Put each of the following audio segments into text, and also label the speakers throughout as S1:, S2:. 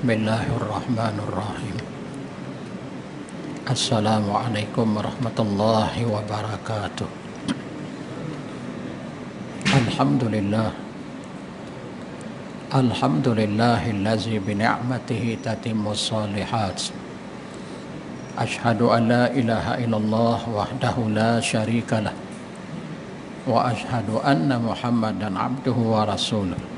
S1: Bismillahirrahmanirrahim. Assalamualaikum warahmatullahi wabarakatuh. Alhamdulillah. Alhamdulillahillazi bini'matihi tatimmus shalihat. Ashhadu an la ilaha illallah wahdahu la syarika lah. Wa ashhadu anna Muhammadan abduhu wa rasuluh.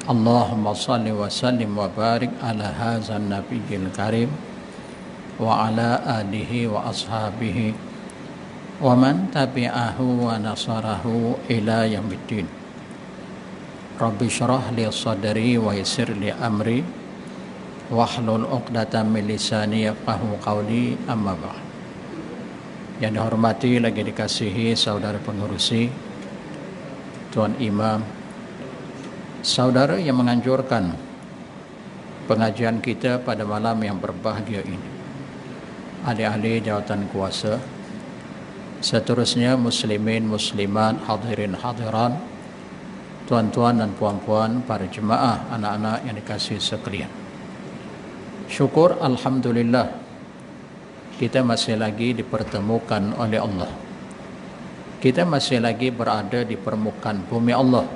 S1: Allahumma salli wa sallim wa barik ala hadzal nabiyil karim wa ala alihi wa ashabihi wa man tabi'ahu wa nasarahu ila yaumiddin. Rabbi syrah li sadri wa yassir li amri wahlul 'uqdatam min lisani yafqahu qawli, amma ba'd. Yang dihormati lagi dikasihi saudara pengurusi, Tuan Imam, saudara yang menganjurkan pengajian kita pada malam yang berbahagia ini, ahli-ahli jawatan kuasa, seterusnya muslimin, muslimat, hadirin, hadiran, tuan-tuan dan puan-puan, para jemaah, anak-anak yang dikasihi sekalian. Syukur alhamdulillah kita masih lagi dipertemukan oleh Allah. Kita masih lagi berada di permukaan bumi Allah.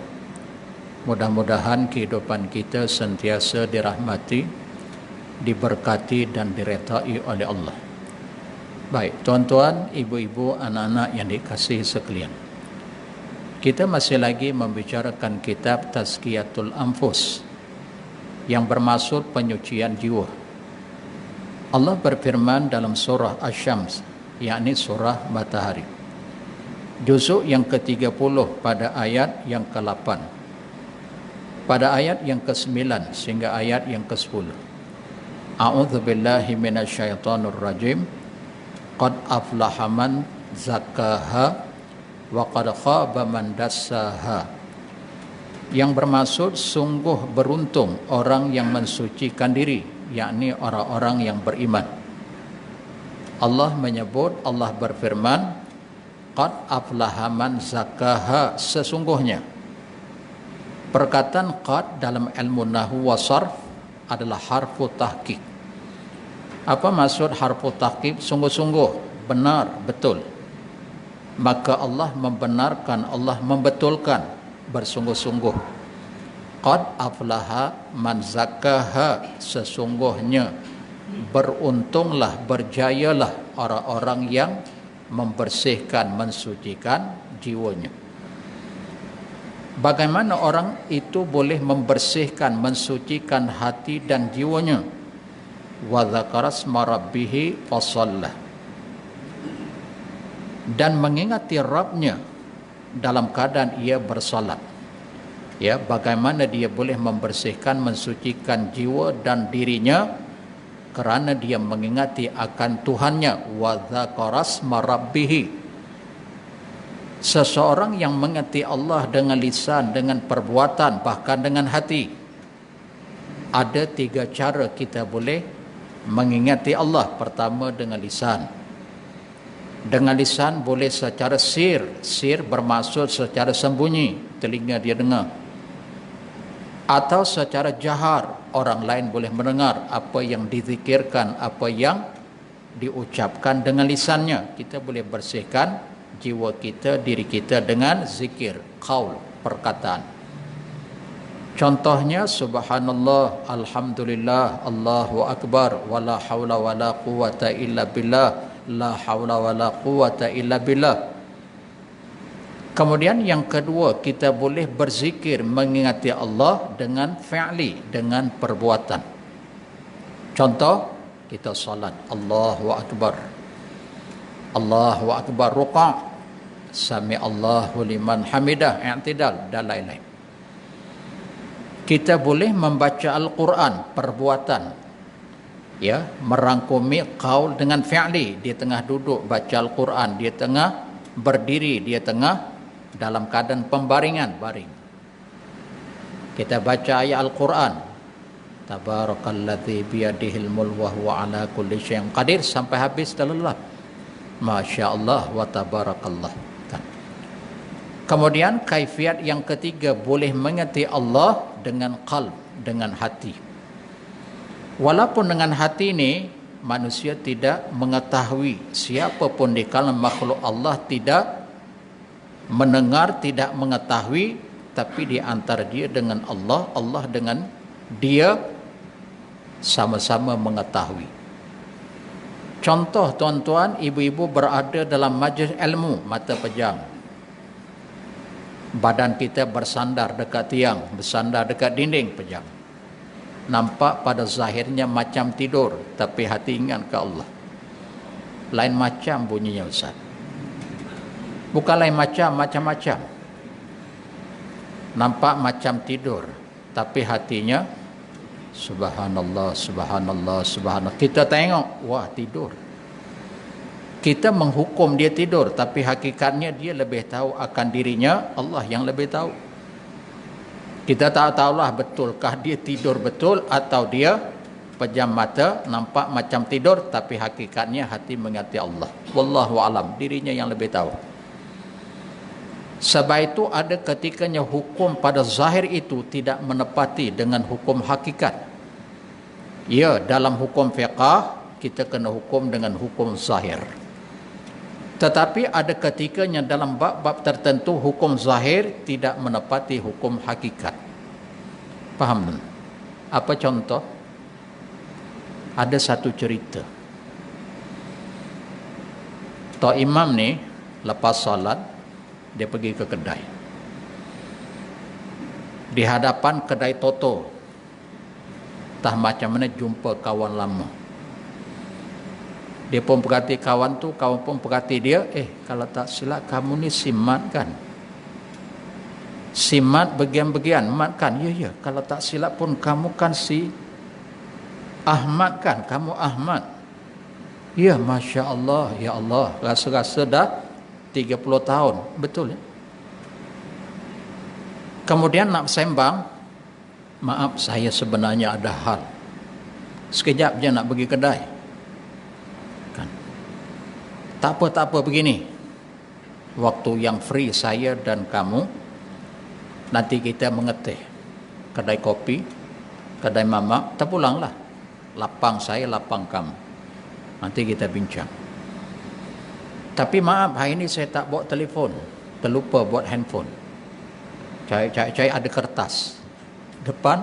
S1: Mudah-mudahan kehidupan kita sentiasa dirahmati, diberkati dan diredai oleh Allah. Baik, tuan-tuan, ibu-ibu, anak-anak yang dikasihi sekalian, kita masih lagi membicarakan kitab Tazkiyatul Anfus yang bermaksud penyucian jiwa. Allah berfirman dalam surah Asy-Syams, yakni surah Matahari, juzuk yang ke-30 pada ayat yang ke-8. Pada ayat yang ke-9 sehingga ayat yang ke-10. A'udzubillahi minasyaitonir rajim. Qad aflaha man zakkaha wa qad khaba man dassaha. Yang bermaksud sungguh beruntung orang yang mensucikan diri, yakni orang-orang yang beriman. Allah menyebut, Allah berfirman, qad aflaha man zakkaha, sesungguhnya. Perkataan qad dalam ilmu nahwu wa sarf adalah harfu tahqiq. Apa maksud harfu tahqiq? Sungguh-sungguh, benar, betul. Maka Allah membenarkan, Allah membetulkan bersungguh-sungguh. Qad aflaha man zakkaha, sesungguhnya beruntunglah, berjayalah orang-orang yang membersihkan, mensucikan jiwanya. Bagaimana orang itu boleh membersihkan, mensucikan hati dan jiwanya? Wa dzakara asma rabbih fasalla, dan mengingati Rabbnya dalam keadaan ia bersalat. Ya, bagaimana dia boleh membersihkan, mensucikan jiwa dan dirinya? Kerana dia mengingati akan Tuhannya. Wa dzakara asma rabbih. Seseorang yang mengerti Allah dengan lisan, dengan perbuatan, bahkan dengan hati. Ada 3 cara kita boleh mengingati Allah. Pertama, dengan lisan. Dengan lisan boleh secara sir. Sir bermaksud secara sembunyi, telinga dia dengar. Atau secara jahar, orang lain boleh mendengar apa yang dizikirkan, apa yang diucapkan dengan lisannya. Kita boleh bersihkan jiwa kita, diri kita dengan zikir, qaul, perkataan. Contohnya subhanallah, alhamdulillah, Allahu akbar, wala haula wala quwata illa billah, la haula wala quwata illa billah. Kemudian yang kedua, kita boleh berzikir, mengingati Allah dengan fi'li, dengan perbuatan. Contoh, kita salat, Allahu akbar, Allahu akbar, ruku', sami Allahu liman hamidah, i'tidal dan lain-lain. Kita boleh membaca Al-Quran, perbuatan, ya, merangkumi qaul dengan fi'li. Dia tengah duduk baca Al-Quran, dia tengah berdiri, dia tengah dalam keadaan pembaringan, baring. Kita baca ayat Al-Quran, tabarakalladzi biyadihil mulk wa huwa ala kulli syai'in qadir, sampai habis terlelap. Masya-Allah wa tabarakallah. Kemudian kaifiat yang ketiga, boleh mengerti Allah dengan qalb, dengan hati. Walaupun dengan hati ini manusia tidak mengetahui, siapapun di kalangan makhluk Allah tidak mendengar, tidak mengetahui, tapi di antara dia dengan Allah, Allah dengan dia sama-sama mengetahui. Contoh tuan-tuan, ibu-ibu berada dalam majlis ilmu, mata pejam. Badan kita bersandar dekat tiang, bersandar dekat dinding, pejam. Nampak pada zahirnya macam tidur, tapi hati ingat ke Allah. Lain macam bunyinya Ustaz. Bukan lain macam, macam-macam. Nampak macam tidur, tapi hatinya subhanallah, subhanallah, subhanallah. Kita tengok, wah tidur. Kita menghukum dia tidur, tapi hakikatnya dia lebih tahu akan dirinya, Allah yang lebih tahu. Kita tak tahulah betulkah dia tidur betul atau dia pejam mata, nampak macam tidur, tapi hakikatnya hati mengingati Allah. Wallahu alam, dirinya yang lebih tahu. Sebab itu ada ketikanya hukum pada zahir itu tidak menepati dengan hukum hakikat. Ya, dalam hukum fiqh kita kena hukum dengan hukum zahir. Tetapi ada ketikanya dalam bab-bab tertentu hukum zahir tidak menepati hukum hakikat. Faham? Apa contoh? Ada satu cerita. Tok Imam ni lepas solat dia pergi ke kedai. Di hadapan kedai Toto. Entah macam mana jumpa kawan lama. Dia pun perhati kawan tu, kawan pun perhati dia. Kalau tak silap kamu ni si Mat kan? Si Mat bagian-bagian, Mat kan? Ya. Kalau tak silap pun kamu kan si Ahmad kan? Kamu Ahmad. Ya, Masya Allah, ya Allah. Rasa-rasa dah 30 tahun. Betul ya? Kemudian nak sembang, maaf saya sebenarnya ada hal. Sekejap je nak pergi kedai. Kan? Tak apa begini. Waktu yang free saya dan kamu, nanti kita mengetih. Kedai kopi, kedai mamak, terpulanglah. Lapang saya, lapang kamu. Nanti kita bincang. Tapi maaf, hari ini saya tak bawa telefon. Terlupa buat handphone. Cari ada kertas. Depan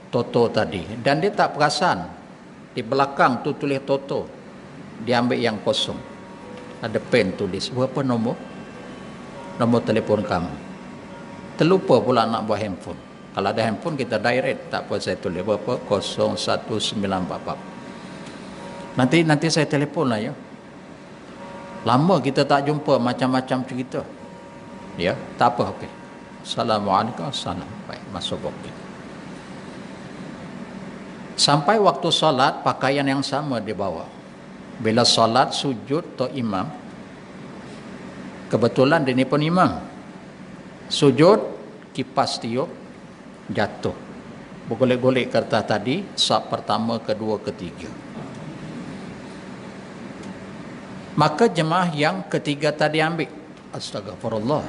S1: Toto tadi. Dan dia tak perasan. Di belakang tu tulis Toto. Dia ambil yang kosong. Ada pen tulis. Berapa nombor? Nombor telefon kamu. Terlupa pula nak buat handphone. Kalau ada handphone kita direct. Tak apa saya tulis. Berapa? 01944. Nanti saya telefon lah ya. Lama kita tak jumpa macam-macam cerita. Ya, tak apa, okey. Assalamualaikum, assalam. Baik, masuk okey. Sampai waktu solat, pakaian yang sama dia bawa. Bila solat, sujud Tok Imam. Kebetulan dia ni pun imam. Sujud, kipas tiup, jatuh. Bergolek-golek kertas tadi, saf pertama, kedua, ketiga. Maka jemaah yang ketiga tadi ambil. Astagfirullah.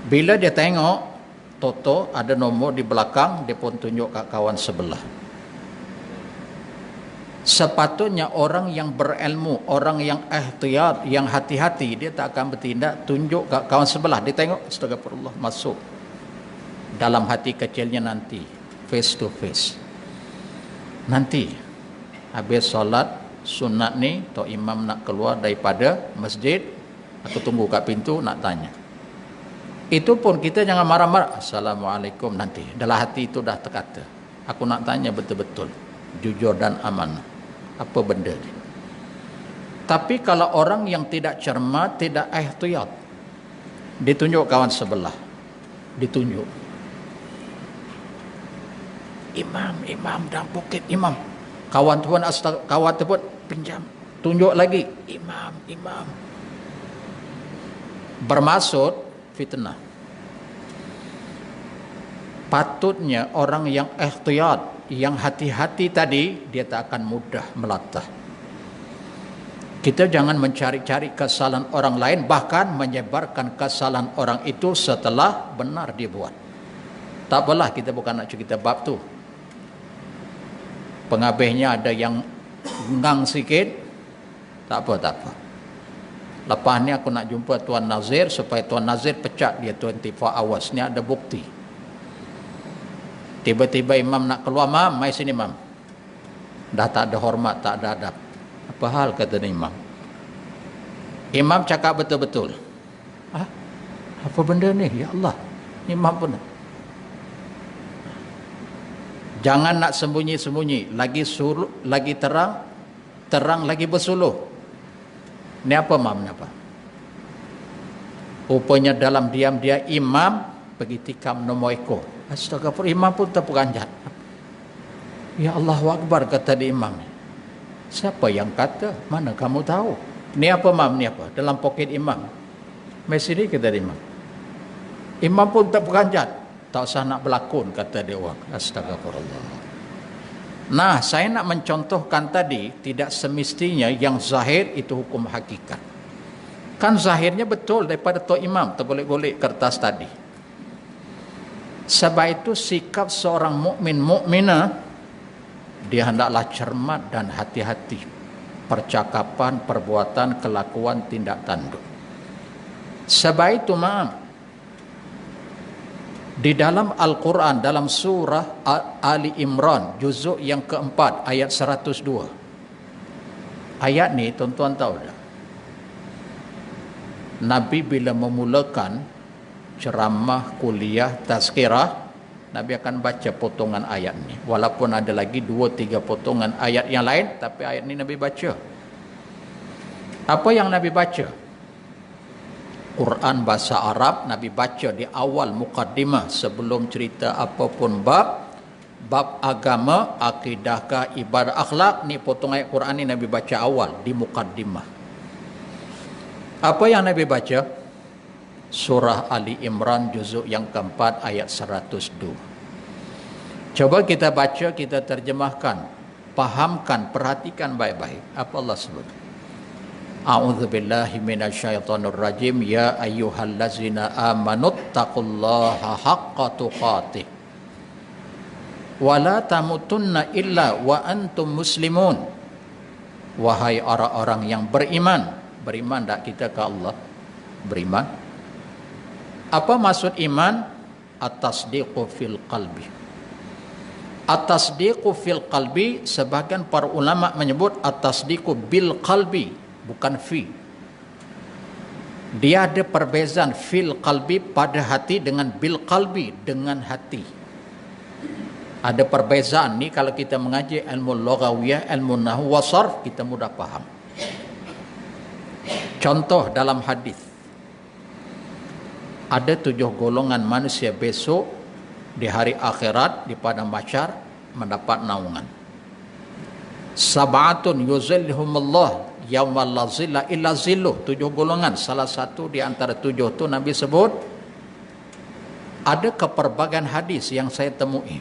S1: Bila dia tengok Toto ada nombor di belakang, dia pun tunjuk kat kawan sebelah. Sepatutnya orang yang berilmu, orang yang ihtiyat, yang hati-hati, dia tak akan bertindak tunjuk kat kawan sebelah. Dia tengok, astagfirullah, masuk dalam hati kecilnya nanti, face to face. Nanti habis solat sunat ni, Tok Imam nak keluar daripada masjid, aku tunggu kat pintu nak tanya. Itu pun kita jangan marah-marah. Assalamualaikum nanti. Dalam hati itu dah terkata. Aku nak tanya betul-betul. Jujur dan amanah. Apa benda ni? Tapi kalau orang yang tidak cermat, tidak ihtiyat, ditunjuk kawan sebelah. Ditunjuk. Imam dah bukit imam. Kawan tu pun pinjam. Tunjuk lagi. Imam. Bermaksud fitnah. Patutnya orang yang ihtiyat, yang hati-hati tadi, dia tak akan mudah melatah. Kita jangan mencari-cari kesalahan orang lain, bahkan menyebarkan kesalahan orang itu setelah benar dia buat. Tak apalah, kita bukan nak cerita bab tu. Penghabisnya ada yang ngang sikit, tak apa, tak apa. Lepas ni aku nak jumpa Tuan Nazir supaya Tuan Nazir pecat dia 24 hours. Ni ada bukti. Tiba-tiba imam nak keluar, mam, mai sini mam. Dah tak ada hormat, tak ada adab. Apa hal, kata imam? Imam cakap betul-betul. Apa benda ni? Ya Allah. Imam pun. Jangan nak sembunyi-sembunyi. Lagi terang, terang lagi bersuluh. Ni apa mam? Ni apa? Rupanya dalam diam dia imam pergi tikam nombor ekor. Astagfirullah, imam pun terperanjat. Ya Allahu Akbar, kata di imam. Siapa yang kata? Mana kamu tahu? Ni apa mam? Ni apa? Dalam poket imam. Mesiri, kata di imam. Imam pun terperanjat. Tak usah nak berlakon, kata dia orang. Astagfirullah. Nah, saya nak mencontohkan tadi, tidak semestinya yang zahir itu hukum hakikat. Kan zahirnya betul daripada Tok Imam, tergolek-golek kertas tadi. Sebab itu sikap seorang mukmin mukminah, dia hendaklah cermat dan hati-hati. Percakapan, perbuatan, kelakuan, tindak tanduk. Sebab itu maaf, di dalam Al-Quran, dalam surah Ali Imran, juzuk yang keempat, ayat 102. Ayat ni, tuan-tuan tahu tak? Nabi bila memulakan ceramah, kuliah, tazkirah, Nabi akan baca potongan ayat ni. Walaupun ada lagi 2-3 potongan ayat yang lain, tapi ayat ni Nabi baca. Apa yang Nabi baca? Quran bahasa Arab, Nabi baca di awal mukaddimah sebelum cerita apapun bab agama, akidahkah, ibadah, akhlak. Ni potong ayat Quran ni Nabi baca awal di mukaddimah. Apa yang Nabi baca? Surah Ali Imran juzuk yang keempat ayat 102. Coba kita baca, kita terjemahkan, pahamkan, perhatikan baik-baik. Apa Allah sebut? A'udzu billahi minasyaitonir rajim. Ya ayyuhallazina amanuttaqullaha haqqa tuqatih wa la tamutunna illa wa antum muslimun. Wahai orang-orang yang beriman. Beriman tak kita ke Allah? Beriman. Apa maksud iman? At-tasdiqu fil qalbi. At-tasdiqu fil qalbi, sebagian para ulama menyebut at-tasdiqu bil qalbi, bukan fi. Dia ada perbezaan fil qalbi pada hati dengan bil qalbi dengan hati. Ada perbezaan ni kalau kita mengaji ilmu lughawiyah, ilmu nahwu wa sarf, kita mudah faham. Contoh dalam hadis. Ada 7 golongan manusia besok di hari akhirat di padang mahsyar mendapat naungan. Sab'atun yuzillihumullah yawma la zilla illa zilluh. 7 golongan, salah satu di antara 7 tu Nabi sebut. Ada keperbagian hadis yang saya temui.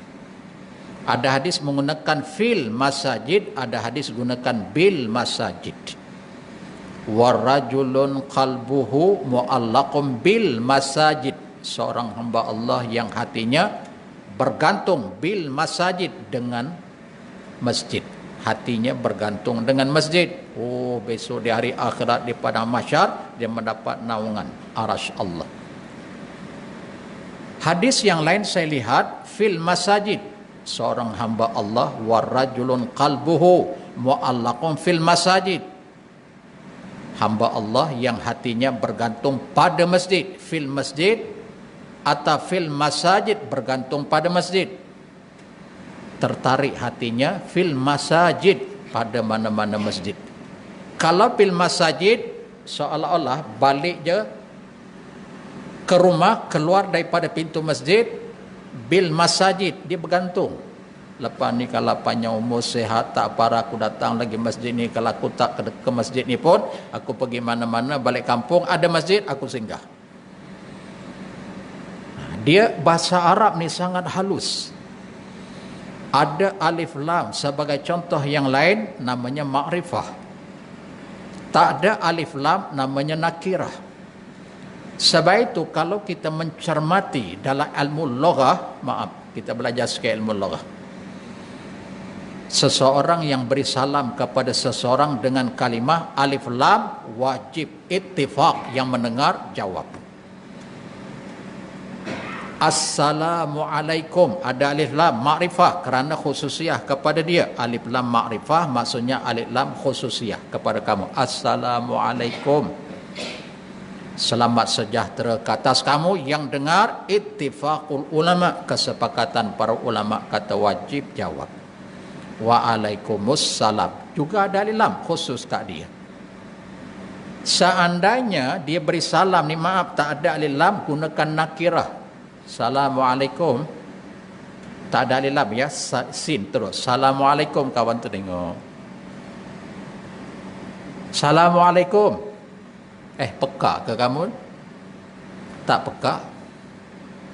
S1: Ada hadis menggunakan fil masajid, ada hadis gunakan bil masajid. Warajulun qalbuhu mu'allaqum bil masajid. Seorang hamba Allah yang hatinya bergantung bil masajid, dengan masjid. Hatinya bergantung dengan masjid. Oh, besok di hari akhirat di padang mahsyar dia mendapat naungan arasy Allah. Hadis yang lain saya lihat fil masajid, seorang hamba Allah warajulun qalbuhu mu'allaqun fil masajid. Hamba Allah yang hatinya bergantung pada masjid, fil masjid atau fil masajid, bergantung pada masjid. Tertarik hatinya fil masajid, pada mana-mana masjid. Kalau fil masajid, seolah-olah balik je ke rumah, keluar daripada pintu masjid, bil masajid, dia bergantung. Lepas ni kalau panjang umur, sehat, tak parah, aku datang lagi masjid ni. Kalau aku tak ke masjid ni pun, aku pergi mana-mana, balik kampung, ada masjid, aku singgah. Dia bahasa Arab ni sangat halus. Ada alif lam sebagai contoh yang lain, namanya ma'rifah. Tak ada alif lam, namanya nakirah. Sebab itu kalau kita mencermati dalam ilmu lughah, maaf, kita belajar sikit ilmu lughah. Seseorang yang beri salam kepada seseorang dengan kalimah alif lam wajib ittifaq, yang mendengar jawab. Assalamualaikum, ada alif lam ma'rifah kerana khususiyah kepada dia. Alif lam ma'rifah maksudnya alif lam khususiyah kepada kamu. Assalamualaikum, selamat sejahtera ke atas kamu yang dengar. Ittifaqul ulama, kesepakatan para ulama kata wajib jawab. Waalaikumsalam, juga ada alif lam khusus kat dia. Seandainya dia beri salam ni, maaf tak ada alif lam, gunakan nakirah. Assalamualaikum, tak ada alif lam ya, sin terus. Assalamualaikum, kawan tu tengok. Assalamualaikum. Peka ke kamu? Tak peka.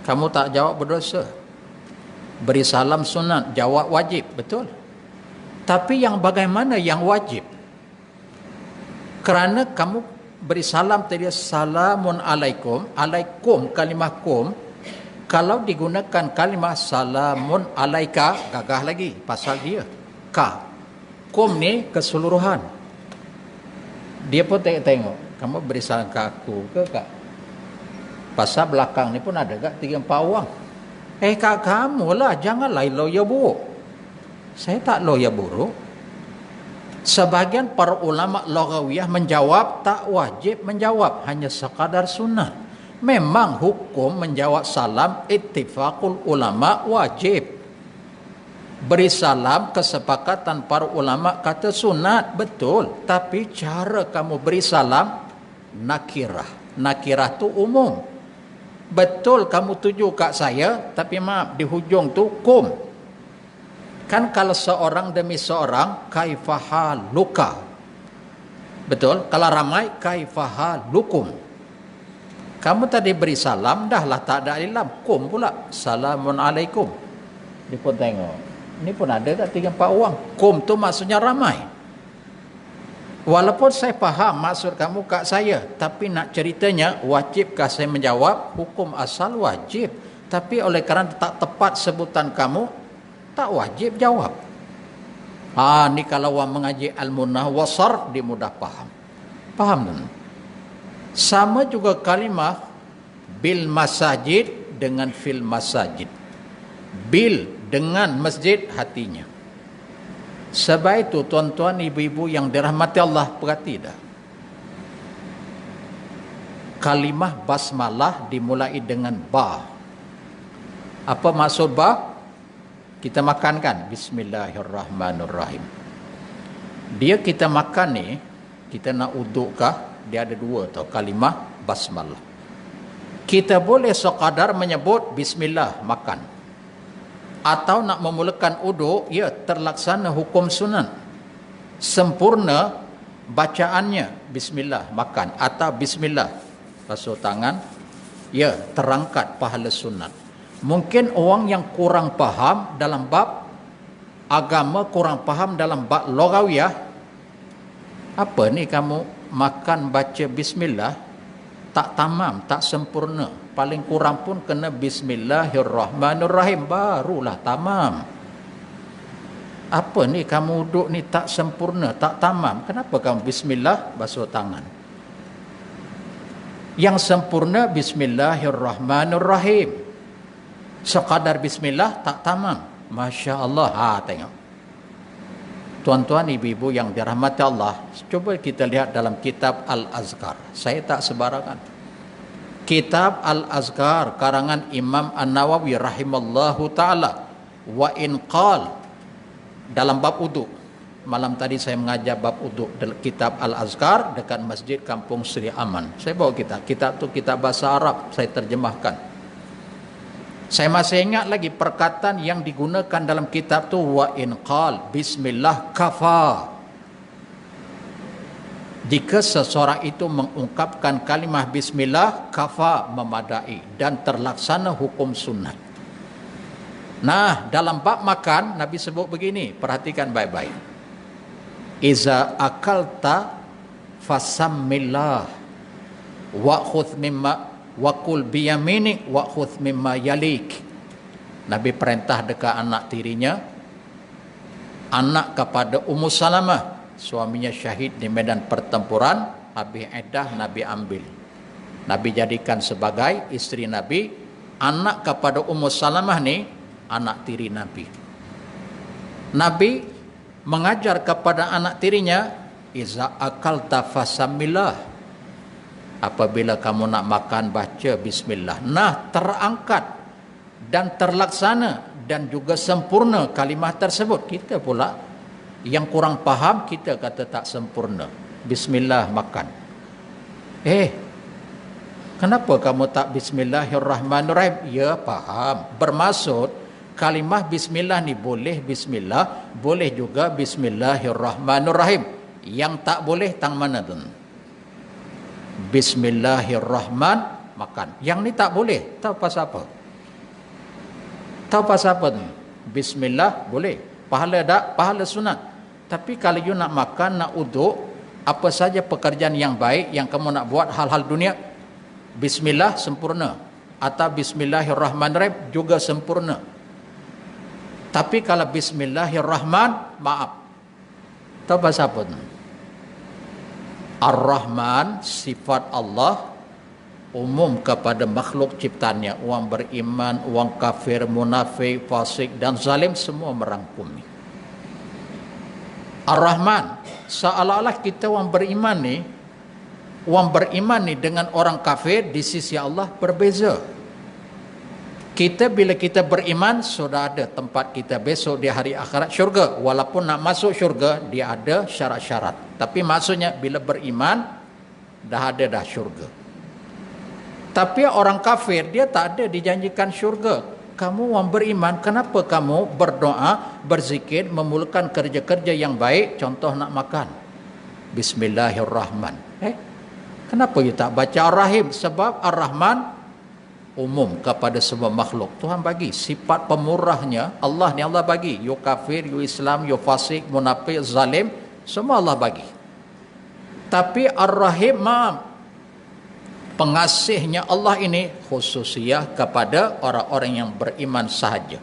S1: Kamu tak jawab berdosa. Beri salam sunat, jawab wajib, betul. Tapi yang bagaimana yang wajib? Kerana kamu beri salam tadi, salamun alaikum, alaikum kalimah kum. Kalau digunakan kalimah salamun alaika, gagah lagi pasal dia ka. Kum ni keseluruhan. Dia pun tengok, kamu beri salam ke aku ke kak? Pasal belakang ni pun ada kak 3-4 orang. Kak kamu lah, janganlah lawyer buruk. Saya tak lawyer buruk. Sebahagian para ulama lughawiyah menjawab tak wajib menjawab, hanya sekadar sunnah. Memang hukum menjawab salam ittifaqul ulama wajib. Beri salam kesepakatan para ulama kata sunat, betul. Tapi cara kamu beri salam nakirah. Nakirah tu umum. Betul kamu tuju kat saya, tapi maaf di hujung tu kum. Kan kalau seorang demi seorang, kaifahaluka. Betul? Kalau ramai, kaifahalukum. Kamu tadi beri salam, dah lah tak ada alif lam. Kum pula. Salamun alaikum. Dia pun tengok. Ini pun ada tak 3-4 orang. Kum tu maksudnya ramai. Walaupun saya faham maksud kamu kat saya, tapi nak ceritanya, wajibkah saya menjawab? Hukum asal wajib. Tapi oleh kerana tak tepat sebutan kamu, tak wajib jawab. Ni kalau orang mengaji al-munah wa sarf, dia mudah faham. Faham tak? Sama juga kalimah bil masajid dengan fil masajid. Bil dengan masjid hatinya. Sebab itu tuan-tuan ibu-ibu yang dirahmati Allah, perhati dah. Kalimah basmalah dimulai dengan ba. Apa maksud ba? Kita makan kan, bismillahirrahmanirrahim. Dia kita makan ni, kita nak uduk kah? Dia ada 2 tau, kalimah basmalah. Kita boleh sekadar menyebut bismillah makan. Atau nak memulakan uduk, ya terlaksana hukum sunnah. Sempurna bacaannya bismillah makan, atau bismillah basuh tangan, ya terangkat pahala sunat. Mungkin orang yang kurang faham dalam bab agama, kurang faham dalam bab lughawiyah, apa ni kamu makan baca bismillah, tak tamam, tak sempurna. Paling kurang pun kena bismillahirrahmanirrahim, barulah tamam. Apa ni kamu duduk ni tak sempurna, tak tamam. Kenapa kamu bismillah basuh tangan? Yang sempurna bismillahirrahmanirrahim. Sekadar bismillah tak tamam. Masya Allah. Tengok. Tuan-tuan ibu-ibu yang dirahmati Allah, coba kita lihat dalam kitab Al-Azkar. Saya tak sebarangan. Kitab Al-Azkar karangan Imam An-Nawawi rahimallahu ta'ala. Wa in qal, dalam bab uduk. Malam tadi saya mengajar bab uduk dalam kitab Al-Azkar dekat Masjid Kampung Seri Aman. Saya bawa kitab tu kitab bahasa Arab, saya terjemahkan. Saya masih ingat lagi perkataan yang digunakan dalam kitab tu, wa in qal bismillah kafa. Jika seseorang itu mengungkapkan kalimah bismillah, kafa, memadai dan terlaksana hukum sunnah. Nah, dalam bab makan Nabi sebut begini, perhatikan baik-baik. Iza akalta fasammillah wa khudh mimma wa kul biyaminik wa khudh mimma yalik. Nabi perintah dekat anak tirinya, anak kepada Ummu Salamah, suaminya syahid di medan pertempuran, habis iddah Nabi ambil. Nabi jadikan sebagai isteri Nabi. Anak kepada Ummu Salamah ni anak tiri Nabi. Nabi mengajar kepada anak tirinya, iza akalta fasamillah, apabila kamu nak makan baca bismillah. Nah, terangkat dan terlaksana dan juga sempurna kalimah tersebut. Kita pula yang kurang faham, kita kata tak sempurna. Bismillah makan. Kenapa kamu tak bismillahirrahmanirrahim? Ya, faham. Bermaksud kalimah bismillah ni boleh bismillah, boleh juga bismillahirrahmanirrahim. Yang tak boleh tang mana tu? Bismillahirrahman makan. Yang ni tak boleh. Tahu pasal apa? Tahu pasal apa tu? Bismillah boleh. Pahala tak? Pahala sunat. Tapi kalau you nak makan, nak uduk, apa saja pekerjaan yang baik yang kamu nak buat hal-hal dunia, bismillah sempurna. Atau bismillahirrahmanirrahim juga sempurna. Tapi kalau bismillahirrahman, maaf. Tahu pasal apa tu? Ar-Rahman, sifat Allah umum kepada makhluk ciptaannya. Orang beriman, orang kafir, munafik, fasik dan zalim, semua merangkumi. Ar-Rahman, seolah-olah kita orang beriman ni dengan orang kafir di sisi Allah berbeza. Kita bila kita beriman, sudah ada tempat kita besok di hari akhirat, syurga. Walaupun nak masuk syurga, dia ada syarat-syarat. Tapi maksudnya bila beriman, dah ada dah syurga. Tapi orang kafir, dia tak ada dijanjikan syurga. Kamu orang beriman, kenapa kamu berdoa, berzikir, memulakan kerja-kerja yang baik? Contoh nak makan, Bismillahirrahman. Kenapa you tak baca Ar-Rahim? Sebab Ar-Rahman umum kepada semua makhluk. Tuhan bagi sifat pemurahnya. Allah ni Allah bagi. You kafir, you Islam, you fasik, munafik, zalim, semua Allah bagi. Tapi Ar-Rahim, pengasihnya Allah ini khususiyah kepada orang-orang yang beriman sahaja.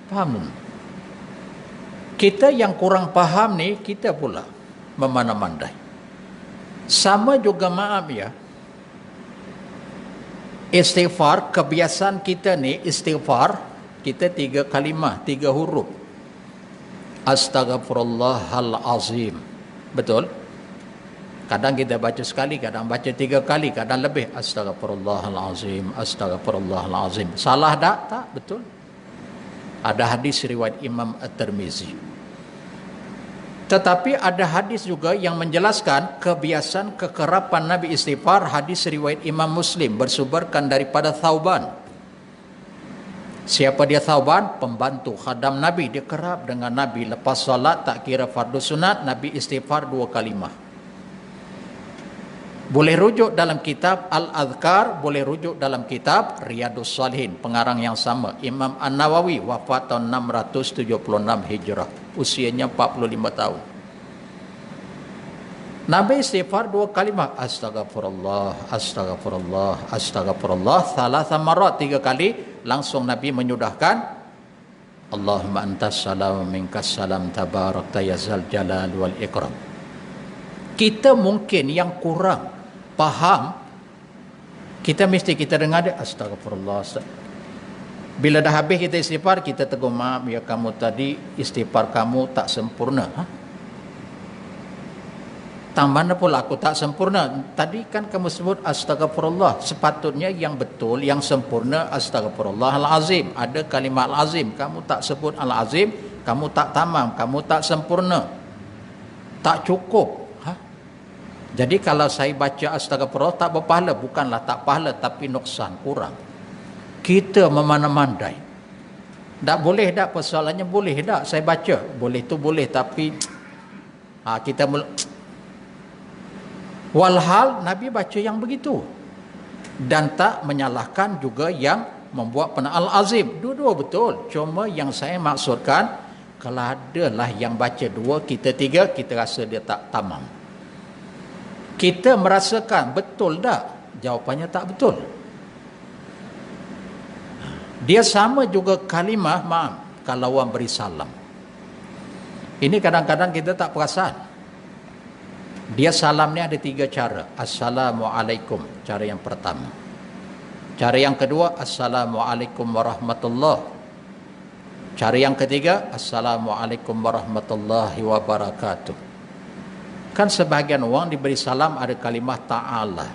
S1: Faham? Kita yang kurang faham ni, kita pula memandai-mandai. Sama juga maaf ya, istighfar, kebiasaan kita ni istighfar, kita 3 kalimah, 3 huruf. Astaghfirullahal azim. Betul? Kadang kita baca sekali, kadang baca 3 kali, kadang lebih. Astaghfirullahal azim, astaghfirullahal azim. Salah tak? Tak, betul. Ada hadis riwayat Imam At-Tirmizi. Tetapi ada hadis juga yang menjelaskan kebiasaan kekerapan Nabi istighfar. Hadis riwayat Imam Muslim bersumberkan daripada Thauban. Siapa dia Thauban? Pembantu khadam Nabi. Dia kerap dengan Nabi. Lepas solat, tak kira fardu sunat, Nabi istighfar 2 kalimah. Boleh rujuk dalam kitab Al-Adhkar, boleh rujuk dalam kitab Riyadus Salihin, pengarang yang sama. Imam An-Nawawi wafat tahun 676 Hijrah. Usianya 45 tahun. Nabi istighfar 2 kalimah. Astaghfirullah, astaghfirullah, astaghfirullah. Thalatha marat, 3 kali. Langsung Nabi menyudahkan. Allahumma antas salam minkas salam tabarakta ya zal jalal wal ikram. Kita mungkin yang kurang faham, kita mesti kita dengar dia astagfirullah. Bila dah habis kita istighfar, kita tegur, maaf ya kamu tadi istighfar kamu tak sempurna. Tang mana pula aku tak sempurna? Tadi kan kamu sebut astagfirullah. Sepatutnya yang betul, yang sempurna astagfirullahal azim. Ada kalimat al-azim, kamu tak sebut al-azim, kamu tak tamam, kamu tak sempurna, tak cukup. Jadi kalau saya baca astagfirullah tak berpahala, bukanlah tak pahala, tapi nuksan, kurang. Kita memandai-mandai. Tak boleh tak? Persoalannya boleh tak saya baca? Boleh tu boleh, tapi kita walhal Nabi baca yang begitu. Dan tak menyalahkan juga yang membuat pena al-azim. Dua-dua betul. Cuma yang saya maksudkan, kalau adalah yang baca 2, kita 3, kita rasa dia tak tamam. Kita merasakan betul tak? Jawapannya tak betul. Dia sama juga kalimah, maaf, kalau orang beri salam. Ini kadang-kadang kita tak perasan. Dia salam ni ada 3 cara. Assalamualaikum, cara yang pertama. Cara yang kedua, Assalamualaikum warahmatullahi. Cara yang ketiga, Assalamualaikum warahmatullahi wabarakatuh. Kan sebahagian orang diberi salam ada kalimah ta'ala.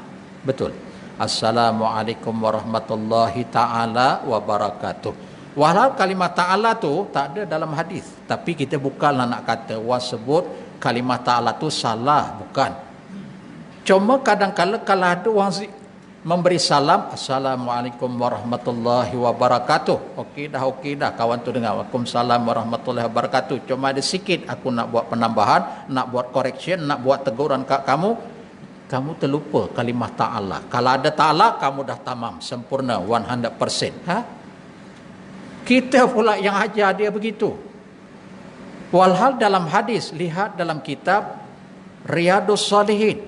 S1: Betul. Assalamualaikum warahmatullahi ta'ala wabarakatuh. Walau kalimat ta'ala tu tak ada dalam hadis, tapi kita bukanlah nak kata wah sebut kalimat ta'ala tu salah, bukan. Cuma kadang-kadang kalau ada orang memberi salam, Assalamualaikum warahmatullahi wabarakatuh. Okey dah kawan tu dengar, Waalaikumsalam warahmatullahi wabarakatuh. Cuma ada sikit aku nak buat penambahan, nak buat correction, nak buat teguran kat kamu. Kamu terlupa kalimah ta'ala. Kalau ada ta'ala, kamu dah tamam, sempurna 100%. Kita pula yang ajar dia begitu. Walhal dalam hadis, lihat dalam kitab Riyadus Salihin.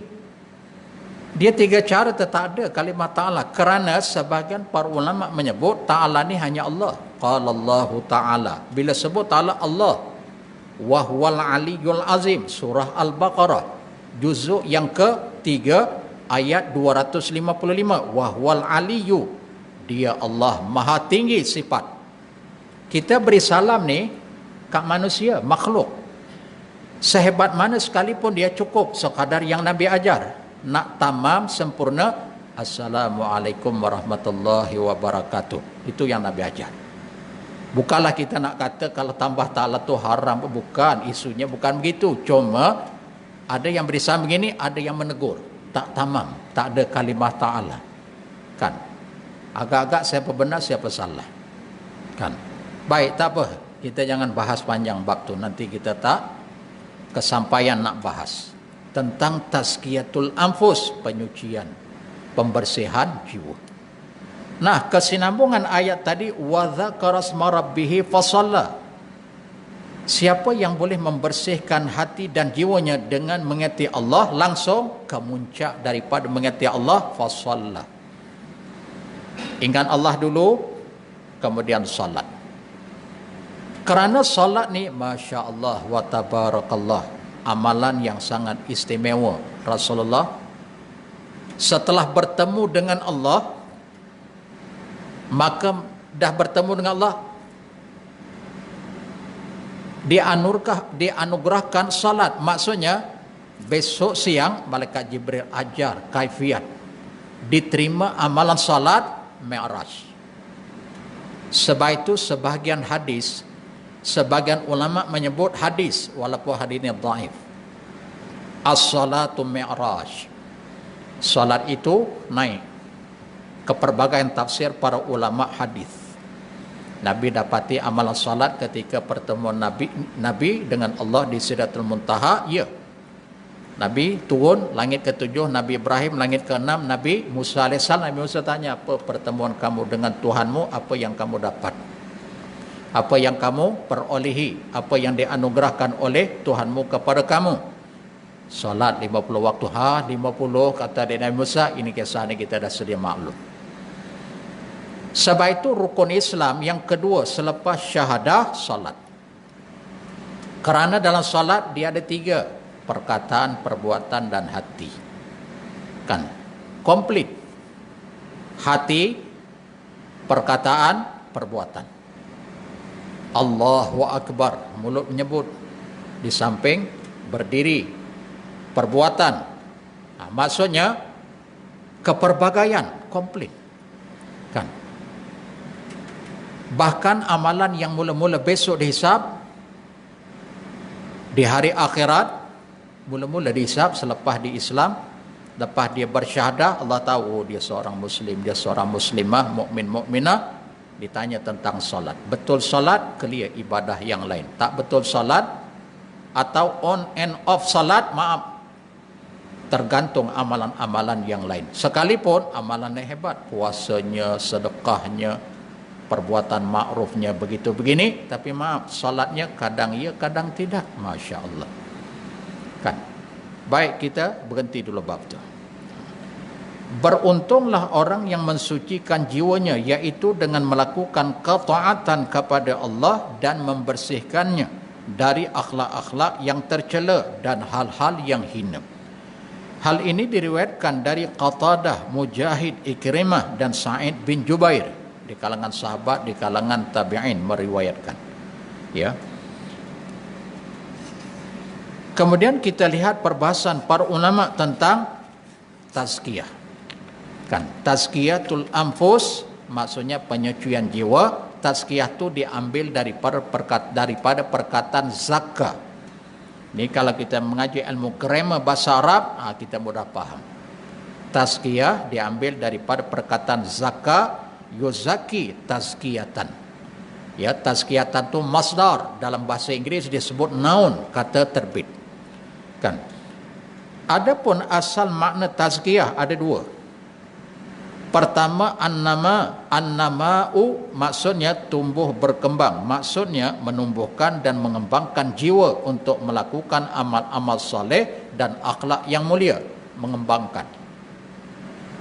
S1: Dia 3 cara tak ada kalimat ta'ala. Kerana sebahagian para ulama menyebut ta'ala ni hanya Allah. Qala Allahu ta'ala. Bila sebut ta'ala Allah. Wahwal aliyul azim. Surah Al-Baqarah. Juzuk yang ke-3 ayat 255. Wahwal aliyu. Dia Allah maha tinggi sifat. Kita beri salam ni kat manusia, makhluk. Sehebat mana sekalipun dia cukup sekadar yang Nabi ajar. Nak tamam, sempurna, Assalamualaikum warahmatullahi wabarakatuh. Itu yang Nabi ajar. Bukanlah kita nak kata kalau tambah ta'ala tu haram. Bukan, isunya bukan begitu. Cuma ada yang beri salam begini, ada yang menegur. Tak tamam, tak ada kalimah ta'ala. Kan? Agak-agak siapa benar, siapa salah. Kan? Baik, tak apa. Kita jangan bahas panjang bab tu. Nanti kita tak kesampaian nak bahas. Tentang tazkiyatul anfus, penyucian, pembersihan jiwa. Nah, kesinambungan ayat tadi, wa dzakara asma rabbih fasalla. Siapa yang boleh membersihkan hati dan jiwanya dengan mengingati Allah, langsung ke muncak daripada mengingati Allah, fasalla. Ingat Allah dulu, kemudian salat. Kerana salat ni, Masya Allah wa tabarakallah, amalan yang sangat istimewa. Rasulullah setelah bertemu dengan Allah, maka dah bertemu dengan Allah, dianugerahkan salat. Maksudnya besok siang malaikat Jibril ajar kaifiat diterima amalan salat Mi'raj. Sebab itu sebahagian hadis, sebagian ulama menyebut hadis, walaupun hadis ini dhaif, as-salatu mi'raj. Salat itu naik. Keperbagaian tafsir para ulama hadis. Nabi dapati amalan salat ketika pertemuan Nabi dengan Allah di Sidratul Muntaha. Ya. Nabi turun langit ke-7, Nabi Ibrahim langit ke-6, Nabi Musa AS. Nabi Musa tanya, apa pertemuan kamu dengan Tuhanmu, apa yang kamu dapat? Apa yang kamu perolehi, apa yang dianugerahkan oleh Tuhanmu kepada kamu? Salat 50 waktu. 50 kata Nabi Musa. Ini kisah ni kita dah sedia maklum. Sebab itu rukun Islam yang kedua selepas syahadah, salat. Kerana dalam salat dia ada 3, perkataan, perbuatan dan hati. Kan? Komplit. Hati, perkataan, perbuatan. Allahu Akbar, mulut menyebut, di samping berdiri, perbuatan. Maksudnya keperbagaian komplit. Kan? Bahkan amalan yang mula-mula besok dihisab di hari akhirat, mula-mula dihisab selepas di Islam, lepas dia bersyahadah, Allah tahu dia seorang muslim, dia seorang muslimah, mukmin mukminah. Ditanya tentang solat. Betul solat, clear ibadah yang lain. Tak betul solat atau on and off solat, maaf, tergantung amalan-amalan yang lain. Sekalipun amalan yang hebat, puasanya, sedekahnya, perbuatan ma'rufnya begitu begini, tapi maaf, solatnya kadang ya, kadang tidak. Masya Allah. Kan? Baik, kita berhenti dulu bab tu. Beruntunglah orang yang mensucikan jiwanya, yaitu dengan melakukan ketaatan kepada Allah dan membersihkannya dari akhlak-akhlak yang tercela dan hal-hal yang hina. Hal ini diriwayatkan dari Qatadah, Mujahid, Ikrimah dan Sa'id bin Jubair, di kalangan sahabat, di kalangan tabi'in meriwayatkan. Ya. Kemudian kita lihat perbahasan para ulama tentang tazkiyah. Kan, tazkiyatul anfus maksudnya penyucian jiwa. Tazkiyah itu diambil daripada perkataan zakah. Ini kalau kita mengaji ilmu grammar bahasa Arab, kita mudah faham. Tazkiyah diambil daripada perkataan zakah, yuzaki tazkiyatan. Ya, tazkiyatan itu masdar, dalam bahasa Inggris disebut noun, kata terbit. Kan. Adapun asal makna tazkiyah ada dua. Pertama, annama'u maksudnya tumbuh berkembang, maksudnya menumbuhkan dan mengembangkan jiwa untuk melakukan amal-amal soleh dan akhlak yang mulia, mengembangkan.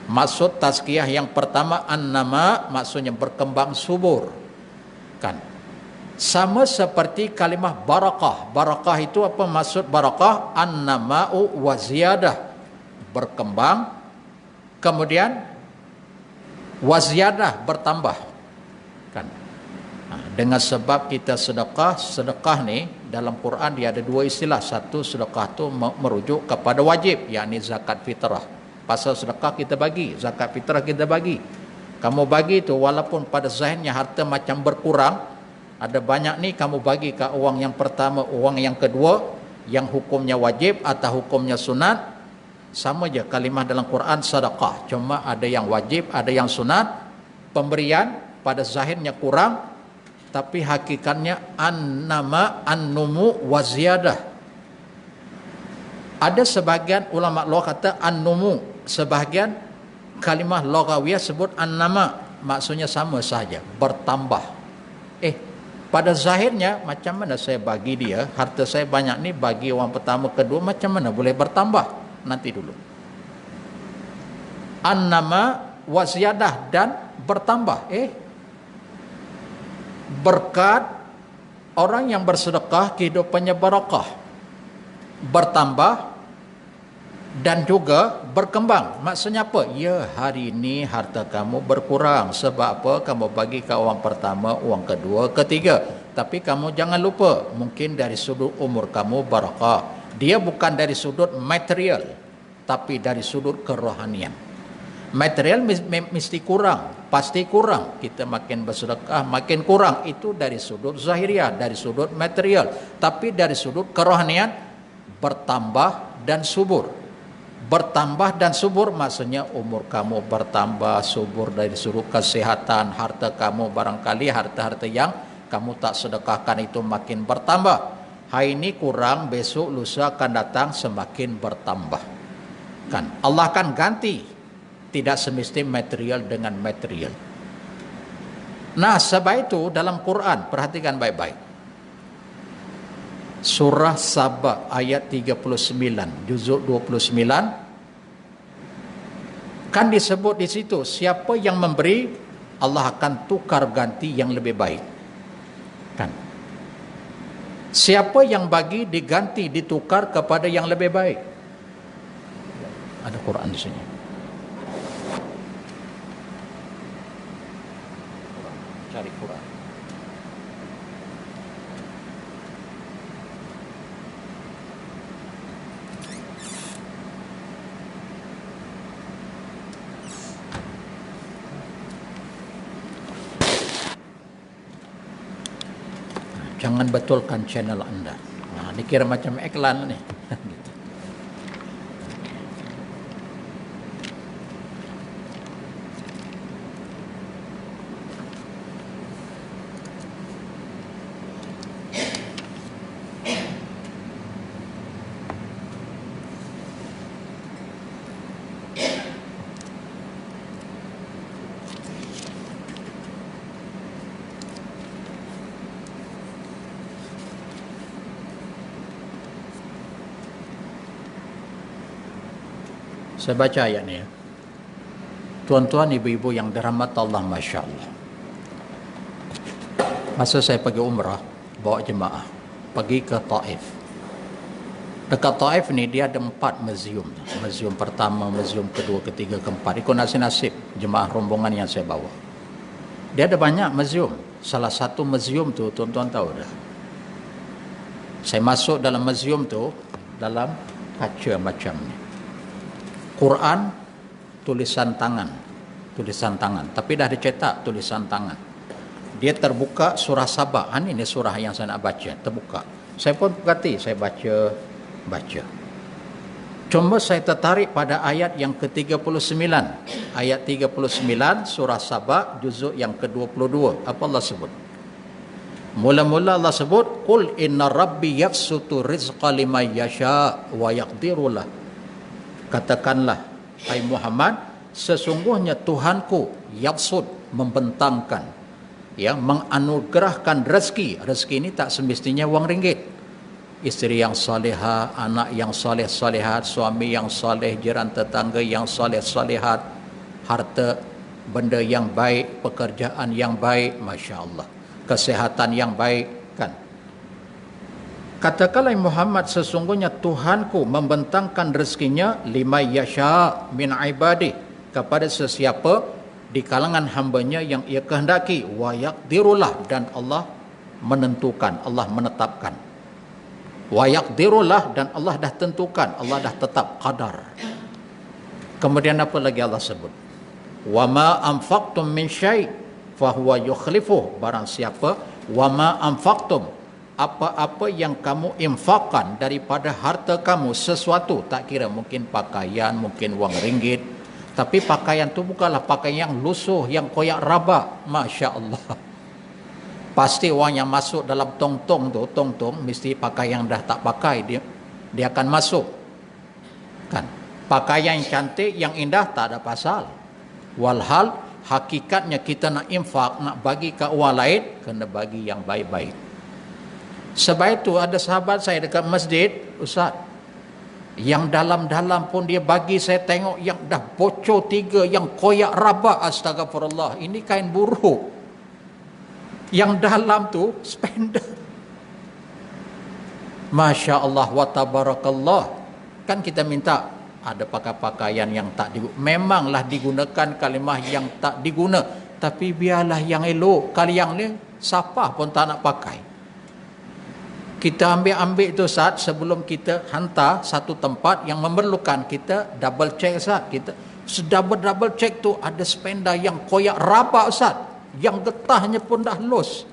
S1: Maksud tazkiyah yang pertama, annama maksudnya berkembang subur. Kan. Sama seperti kalimah barakah. Barakah itu apa maksud barakah? Annama'u wa ziyadah, berkembang, kemudian waziyadah, bertambah. Kan. Dengan sebab kita sedekah ni dalam Quran dia ada dua istilah. Satu, sedekah tu merujuk kepada wajib, yakni zakat fitrah. Pasal sedekah kita bagi, zakat fitrah kita bagi. Kamu bagi tu walaupun pada zahirnya harta macam berkurang, ada banyak ni kamu bagi ke orang yang pertama, orang yang kedua, yang hukumnya wajib atau hukumnya sunat. Sama je kalimah dalam Quran sedekah, cuma ada yang wajib, ada yang sunat. Pemberian pada zahirnya kurang, tapi hakikatnya annama, annumu wa ziyadah. Ada sebahagian ulama lughah kata annumu, sebahagian kalimah lughawiyah sebut annama, maksudnya sama saja, bertambah. Pada zahirnya macam mana saya bagi dia, harta saya banyak ni, bagi orang pertama kedua, macam mana boleh bertambah? Nanti dulu. Annama wa ziyadah, dan bertambah. Berkat orang yang bersedekah kehidupannya barakah, bertambah dan juga berkembang. Maksudnya apa? Ya, hari ini harta kamu berkurang. Sebab apa? Kamu bagi ke orang pertama, orang kedua, ketiga. Tapi kamu jangan lupa, mungkin dari sudut umur kamu barakah. Dia bukan dari sudut material, tapi dari sudut kerohanian. Material mesti kurang, pasti kurang. Kita makin bersedekah makin kurang. Itu dari sudut zahiriah, dari sudut material. Tapi dari sudut kerohanian, bertambah dan subur. Bertambah dan subur maksudnya umur kamu bertambah, subur dari sudut kesehatan. Harta kamu barangkali harta-harta yang kamu tak sedekahkan itu makin bertambah. Hari ini kurang, besok lusa akan datang semakin bertambah. Kan Allah akan ganti, tidak semestinya material dengan material. Nah, sebab itu dalam Quran, perhatikan baik-baik. Surah Saba ayat 39, juzuk 29, kan disebut di situ, siapa yang memberi, Allah akan tukar ganti yang lebih baik. Kan? Siapa yang bagi diganti, ditukar kepada yang lebih baik. Ada Quran di sini. Cari Quran. Jangan betulkan channel anda. Dikira macam iklan nih. Gitu. Saya baca ayat ni ya. Tuan-tuan, ibu-ibu yang dirahmati Allah, Masya Allah. Masa saya pergi umrah, bawa jemaah. pergi ke Taif. Dekat Taif ni dia ada 4 muzium. Muzium pertama, muzium kedua, ketiga, keempat. Ikut nasib-nasib jemaah rombongan yang saya bawa. Dia ada banyak muzium. Salah satu muzium tu tuan-tuan tahu dah. Saya masuk dalam muzium tu dalam kaca macam ni. Quran tulisan tangan. Tapi dah dicetak tulisan tangan. Dia terbuka surah Sabah. Ini surah yang saya nak baca, terbuka. Saya pun berhati, saya baca. Cuma saya tertarik pada ayat yang ke-39. Ayat 39 surah Sabah juzuk yang ke-22. Apa Allah sebut? Mula-mula Allah sebut, "Qul inna rabbi yabsutu rizqa liman yasha wa yaqdiru lah." Katakanlah, hai Muhammad, sesungguhnya Tuhanku yabsut, membentangkan, ya, menganugerahkan rezeki. Rezeki ini tak semestinya wang ringgit. Isteri yang salihah, anak yang saleh-salehat, suami yang saleh, jiran tetangga yang saleh-salehat, harta, benda yang baik, pekerjaan yang baik, masya-Allah, kesehatan yang baik, kan? Katakanlah Muhammad, sesungguhnya Tuhanku membentangkan rezekinya lima yasha min ibadi, kepada sesiapa di kalangan hambanya yang ia kehendaki, wa yaqdirullah, dan Allah menentukan, Allah menetapkan. Wa yaqdirullah, dan Allah dah tentukan, Allah dah tetap qadar. Kemudian apa lagi Allah sebut? Wa ma anfaqtum min syai' fa huwa yukhlifuh. Barang siapa, wa ma anfaqtum, apa-apa yang kamu infakkan daripada harta kamu, sesuatu, tak kira mungkin pakaian, mungkin wang ringgit, tapi pakaian tu bukanlah pakaian yang lusuh, yang koyak rabak, masya-Allah. Pasti orang yang masuk dalam tong-tong tu, tong-tong mesti pakai yang dah tak pakai, dia akan masuk. Kan? Pakaian yang cantik, yang indah tak ada pasal. Walhal hakikatnya kita nak infak, nak bagi ke orang lain, kena bagi yang baik-baik. Sebab itu ada sahabat saya dekat masjid, Ustaz, yang dalam-dalam pun dia bagi, saya tengok yang dah bocor 3, yang koyak rabak, astagfirullah, ini kain buruk. Yang dalam tu spender. Masya Allah wa tabarakallah. Kan kita minta ada pakaian yang tak memanglah digunakan kalimah yang tak diguna, tapi biarlah yang elok. Kalau yang ni siapa pun tak nak pakai. Kita ambil tu saat sebelum kita hantar satu tempat yang memerlukan, kita double check Ustaz. Kita double check tu ada spender yang koyak rabak Ustaz, yang getahnya pun dah los.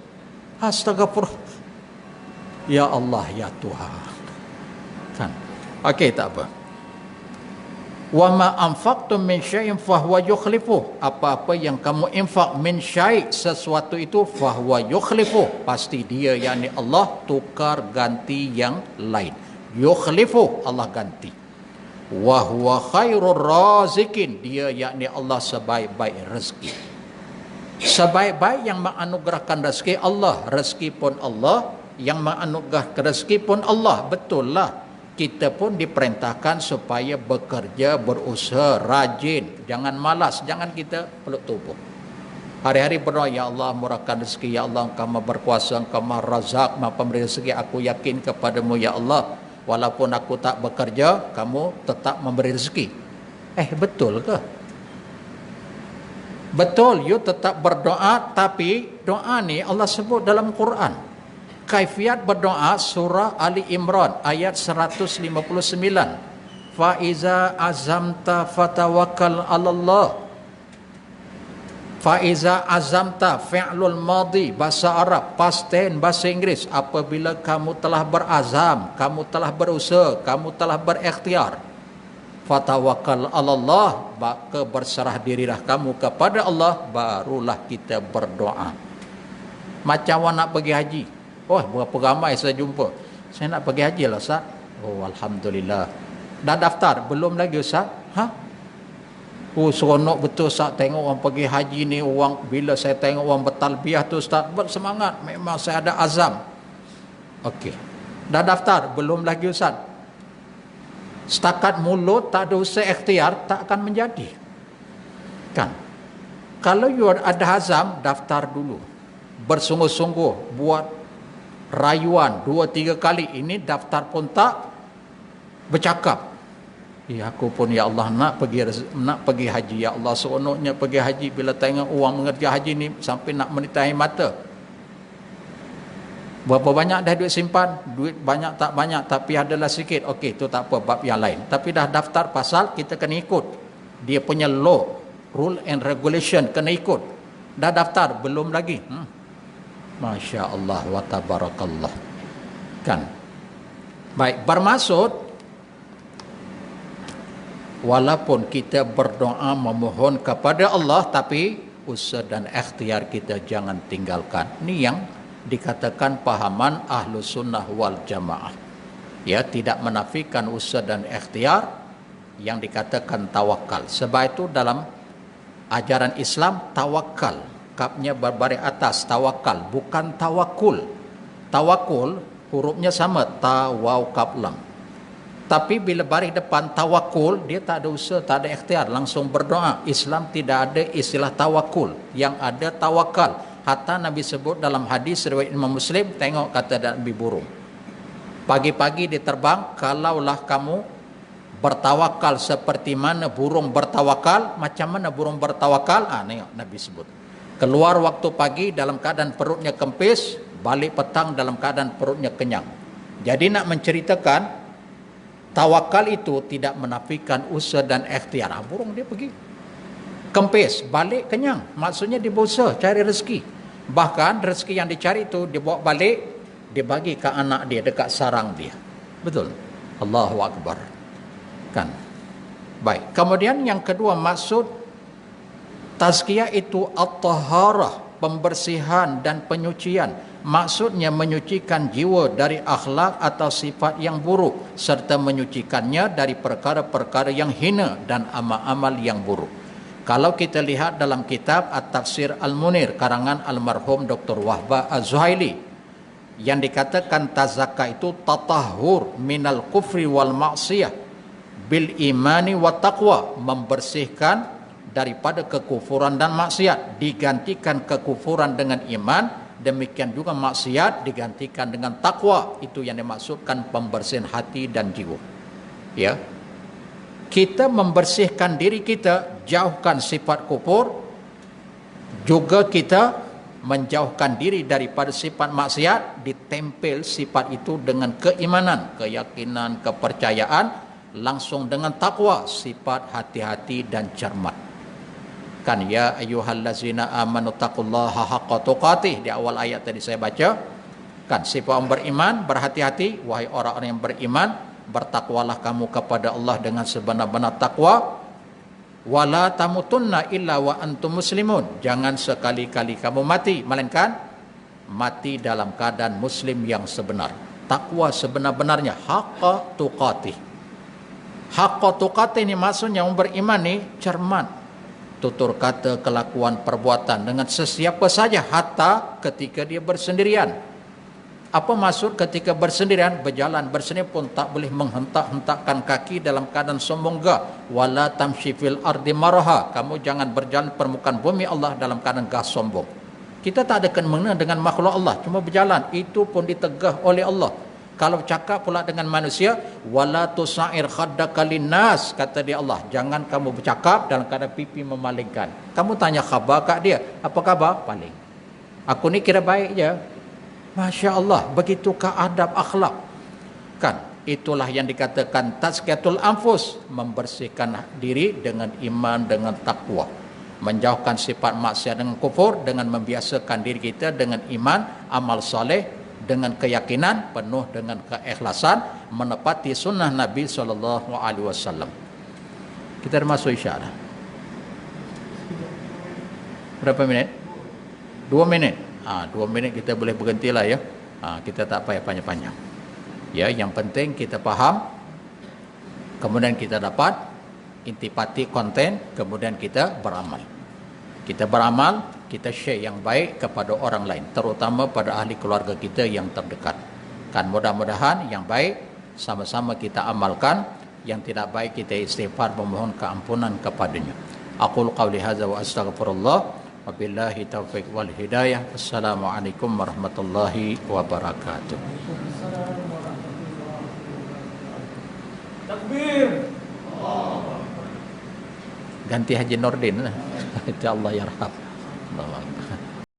S1: Astagfirullah. Ya Allah, ya Tuhan. Kan? Okey, tak apa. Wa ma anfaqtum min syai'in fa huwa yukhlifuh. Apa-apa yang kamu infak min syai', sesuatu itu, fa huwa yukhlifuh, pasti dia, yakni Allah, tukar ganti yang lain. Yukhlifuh, Allah ganti. Wa huwa khairur razikin, dia yakni Allah sebaik-baik rezeki. Sebaik-baik yang menganugerahkan rezeki Allah, rezeki pun Allah, yang menganugerahkan rezeki pun Allah. Betul lah, kita pun diperintahkan supaya bekerja, berusaha, rajin, jangan malas, jangan kita peluk tubuh. Hari-hari berdoa, ya Allah murahkan rezeki, ya Allah Engkau Maha berkuasa, Engkau Maha Razak, Maha pemberi rezeki, aku yakin kepadamu ya Allah, walaupun aku tak bekerja, kamu tetap memberi rezeki. Betul ke? Betul, you tetap berdoa, tapi doa ni Allah sebut dalam Quran. Kaifiat berdoa surah Ali Imran ayat 159. Fa iza azamta fatawakkal 'alallah. Fa iza azamta fi'lul madhi, bahasa Arab, past tense bahasa Inggeris. Apabila kamu telah berazam, kamu telah berusaha, kamu telah berikhtiar, fatawakkal 'alallah, maka berserah dirilah kamu kepada Allah, barulah kita berdoa. Macam orang nak pergi haji. Berapa ramai saya jumpa, saya nak pergi haji lah Ustaz. Alhamdulillah. Dah daftar? Belum lagi Ustaz. Seronok betul Ustaz tengok orang pergi haji ni. Orang, bila saya tengok orang bertalbiyah tu Ustaz, bersemangat. Memang saya ada azam. Okey. Dah daftar? Belum lagi Ustaz. Setakat mulut, tak ada usaha ikhtiar, tak akan menjadi. Kan? Kalau you ada azam, daftar dulu. Bersungguh-sungguh buat rayuan 2-3 kali, ini daftar pun tak bercakap. Ya aku pun ya Allah nak pergi haji, ya Allah seronoknya pergi haji, bila tengok orang mengerja haji ni sampai nak menitahi mata. Berapa banyak dah duit simpan, duit banyak tak banyak, tapi adalah sikit, okey tu tak apa, bab yang lain. Tapi dah daftar pasal, kita kena ikut dia punya law, rule and regulation, kena ikut. Dah daftar belum lagi, Masya Allah wa tabarakallah, kan. Baik, bermaksud walaupun kita berdoa memohon kepada Allah, tapi usaha dan ikhtiar kita jangan tinggalkan. Ini yang dikatakan pahaman ahlu sunnah wal jamaah. Ya, tidak menafikan usaha dan ikhtiar, yang dikatakan tawakal. Sebab itu dalam ajaran Islam tawakal, kapnya berbaris atas, tawakal, bukan tawakul. Tawakul hurufnya sama, ta waw kap lam. Tapi bila baris depan tawakul, dia tak ada usaha, tak ada ikhtiar, langsung berdoa. Islam tidak ada istilah tawakul, yang ada tawakal. Hatta Nabi sebut dalam hadis riwayat Imam Muslim, tengok kata Nabi burung. Pagi-pagi dia terbang, kalaulah kamu bertawakal seperti mana burung bertawakal, macam mana burung bertawakal? Tengok Nabi sebut. Keluar waktu pagi dalam keadaan perutnya kempis, balik petang dalam keadaan perutnya kenyang. Jadi nak menceritakan tawakal itu tidak menafikan usaha dan ikhtiar. Burung dia pergi kempis, balik kenyang, maksudnya dia berusaha cari rezeki. Bahkan rezeki yang dicari itu dia bawa balik, dia bagi ke anak dia dekat sarang dia. Betul. Allahu Akbar, kan. Baik, kemudian yang kedua, maksud tazkiyah itu at-taharah, pembersihan dan penyucian. Maksudnya menyucikan jiwa dari akhlak atau sifat yang buruk, serta menyucikannya dari perkara-perkara yang hina dan amal-amal yang buruk. Kalau kita lihat dalam kitab At-Tafsir Al-Munir karangan almarhum Dr. Wahbah Az-Zuhaili, yang dikatakan tazakah itu tatahur minal kufri wal maksiyah bil imani wa taqwa, membersihkan daripada kekufuran dan maksiat, digantikan kekufuran dengan iman. Demikian juga maksiat digantikan dengan takwa. Itu yang dimaksudkan pembersihan hati dan jiwa. Ya, kita membersihkan diri kita, jauhkan sifat kufur, juga kita menjauhkan diri daripada sifat maksiat, ditempel sifat itu dengan keimanan, keyakinan, kepercayaan, langsung dengan takwa, sifat hati-hati dan cermat. Kan, ya ayyuhallazina amanu taqullaha haqqa tuqatih, di awal ayat tadi saya baca, kan, sifat orang beriman, berhati-hati, wahai orang-orang yang beriman, bertakwalah kamu kepada Allah dengan sebenar-benar takwa. Wala tamutunna illa wa antum muslimun, jangan sekali-kali kamu mati melainkan mati dalam keadaan muslim yang sebenar. Takwa sebenar-benarnya, haqqa tuqatih. Haqqa tuqatih ni maksudnya orang beriman ni cermat, tutur kata, kelakuan, perbuatan dengan sesiapa saja, hatta ketika dia bersendirian. Apa maksud ketika bersendirian? Berjalan bersendirian pun tak boleh menghentak-hentakkan kaki dalam keadaan sombong gah. Wala tamshi fil ardi maraha, kamu jangan berjalan permukaan bumi Allah dalam keadaan gah sombong. Kita tak ada kena dengan makhluk Allah, cuma berjalan, itu pun ditegah oleh Allah. Kalau cakap pula dengan manusia, wala tusair khaddaka linnas, kata dia Allah, jangan kamu bercakap dalam keadaan pipi memalingkan. Kamu tanya khabar kat dia, apa khabar? Paling. Aku ni kira baik je. Masya Allah, begitukah adab akhlak? Kan, itulah yang dikatakan tazkiyatul anfus, membersihkan diri dengan iman, dengan takwa, menjauhkan sifat maksiat dengan kufur, dengan membiasakan diri kita dengan iman, amal soleh, dengan keyakinan penuh, dengan keikhlasan, menepati sunnah Nabi SAW. Kita dah masuk isyak dah. Berapa minit? 2 minit. 2 minit kita boleh berhentilah ya. Kita tak payah panjang-panjang. Ya, yang penting kita faham, kemudian kita dapat intipati konten, kemudian kita beramal. Kita beramal, kita share yang baik kepada orang lain, terutama pada ahli keluarga kita yang terdekat. Kan, mudah-mudahan yang baik sama-sama kita amalkan, yang tidak baik kita istighfar memohon keampunan kepadanya. Aqul qawli hadza wa astaghfirullah Wabillahi taufiq wal hidayah. Assalamualaikum warahmatullahi wabarakatuh.
S2: Takbir.
S1: Ganti Haji Nordin. Insya Allah yarham. Allah.